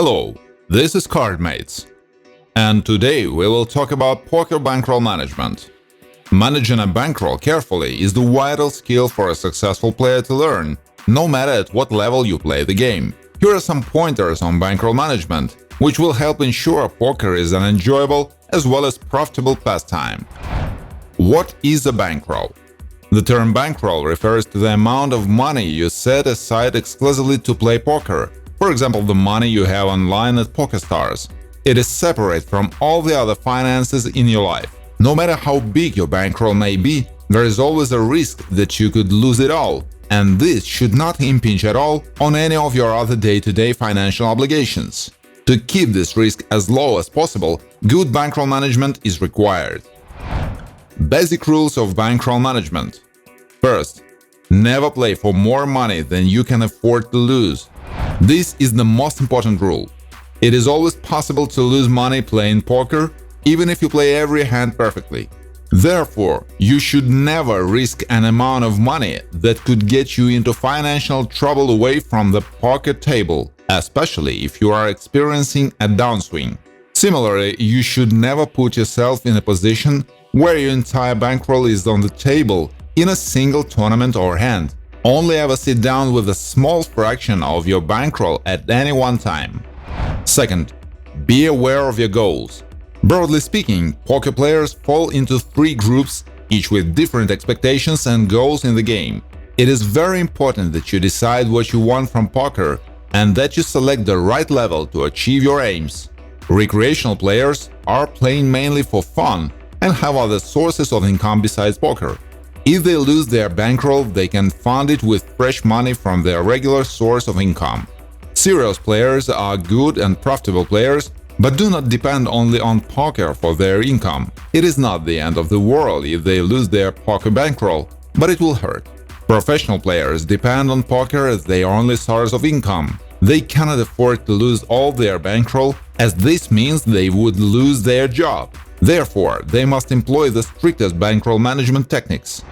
Hello, this is Cardmates, and today we will talk about poker bankroll management. Managing a bankroll carefully is the vital skill for a successful player to learn, no matter at what level you play the game. Here are some pointers on bankroll management, which will help ensure poker is an enjoyable as well as profitable pastime. What is a bankroll? The term bankroll refers to the amount of money you set aside exclusively to play poker. For example, the money you have online at PokerStars. It is separate from all the other finances in your life. No matter how big your bankroll may be, there is always a risk that you could lose it all, and this should not impinge at all on any of your other day-to-day financial obligations. To keep this risk as low as possible, good bankroll management is required. Basic rules of bankroll management. First, never play for more money than you can afford to lose. This is the most important rule. It is always possible to lose money playing poker, even if you play every hand perfectly. Therefore, you should never risk an amount of money that could get you into financial trouble away from the poker table, especially if you are experiencing a downswing. Similarly, you should never put yourself in a position where your entire bankroll is on the table in a single tournament or hand. Only ever sit down with a small fraction of your bankroll at any one time. Second, be aware of your goals. Broadly speaking, poker players fall into three groups, each with different expectations and goals in the game. It is very important that you decide what you want from poker and that you select the right level to achieve your aims. Recreational players are playing mainly for fun and have other sources of income besides poker. If they lose their bankroll, they can fund it with fresh money from their regular source of income. Serious players are good and profitable players, but do not depend only on poker for their income. It is not the end of the world if they lose their poker bankroll, but it will hurt. Professional players depend on poker as their only source of income. They cannot afford to lose all their bankroll, as this means they would lose their job. Therefore, they must employ the strictest bankroll management techniques.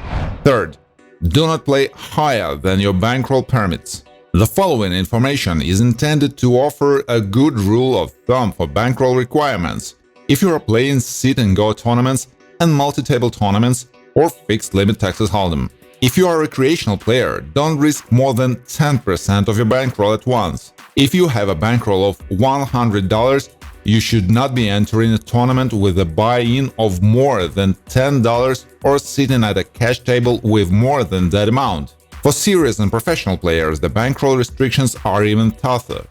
Third, do not play higher than your bankroll permits. The following information is intended to offer a good rule of thumb for bankroll requirements if you are playing sit-and-go tournaments and multi-table tournaments or fixed-limit Texas Hold'em. If you are a recreational player, don't risk more than 10% of your bankroll at once. If you have a bankroll of $100, you should not be entering a tournament with a buy-in of more than $10 or sitting at a cash table with more than that amount. For serious and professional players, the bankroll restrictions are even tougher.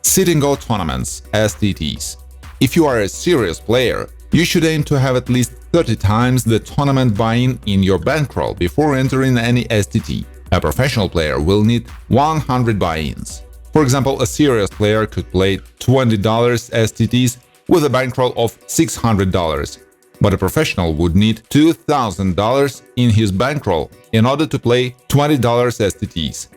Sit-and-go tournaments, STTs. If you are a serious player, you should aim to have at least 30 times the tournament buy-in in your bankroll before entering any STT. A professional player will need 100 buy-ins. For example, a serious player could play $20 STTs with a bankroll of $600, but a professional would need $2,000 in his bankroll in order to play $20 STTs.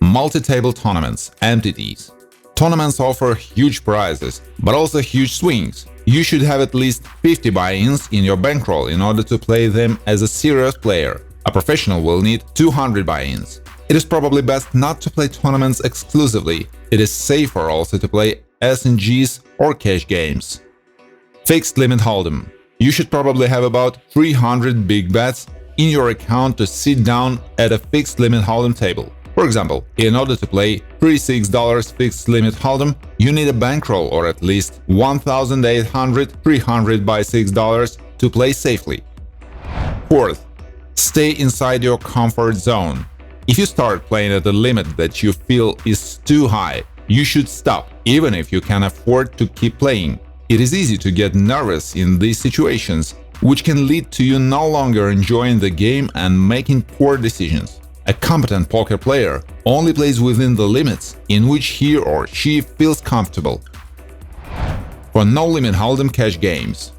Multi-table tournaments, MTTs. Tournaments offer huge prizes, but also huge swings. You should have at least 50 buy-ins in your bankroll in order to play them as a serious player. A professional will need 200 buy-ins. It is probably best not to play tournaments exclusively. It is safer also to play SNGs or cash games. Fixed Limit Holdem. You should probably have about 300 big bets in your account to sit down at a Fixed Limit Holdem table. For example, in order to play $36 Fixed Limit Holdem, you need a bankroll or at least 1,800 300 by $6 to play safely. Fourth, stay inside your comfort zone. If you start playing at a limit that you feel is too high, you should stop, even if you can afford to keep playing. It is easy to get nervous in these situations, which can lead to you no longer enjoying the game and making poor decisions. A competent poker player only plays within the limits in which he or she feels comfortable. For No-Limit Holdem cash games.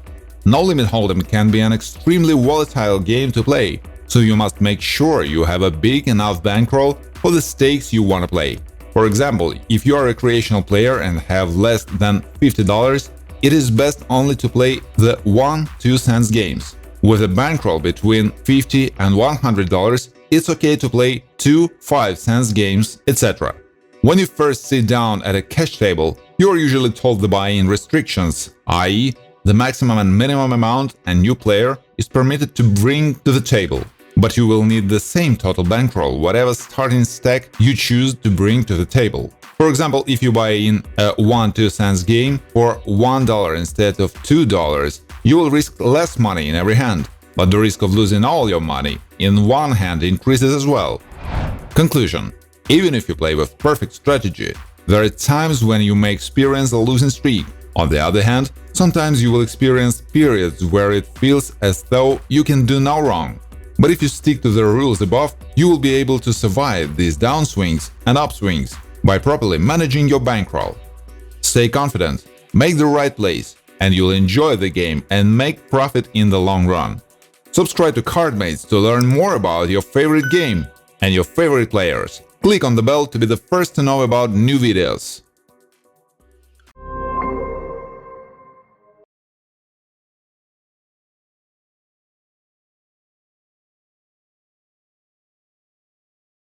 No-Limit Holdem can be an extremely volatile game to play, so you must make sure you have a big enough bankroll for the stakes you want to play. For example, if you are a recreational player and have less than $50, it is best only to play the 1-2 cents games. With a bankroll between $50 and $100, it's okay to play 2 5-cent games, etc. When you first sit down at a cash table, you are usually told the buy-in restrictions, i.e., the maximum and minimum amount a new player is permitted to bring to the table. But you will need the same total bankroll, whatever starting stack you choose to bring to the table. For example, if you buy in a 1-2 cents game for $1 instead of $2, you will risk less money in every hand, but the risk of losing all your money in one hand increases as well. Conclusion: even if you play with perfect strategy, there are times when you may experience a losing streak. On the other hand, sometimes you will experience periods where it feels as though you can do no wrong. But if you stick to the rules above, you will be able to survive these downswings and upswings by properly managing your bankroll. Stay confident, make the right plays, and you'll enjoy the game and make profit in the long run. Subscribe to Cardmates to learn more about your favorite game and your favorite players. Click on the bell to be the first to know about new videos.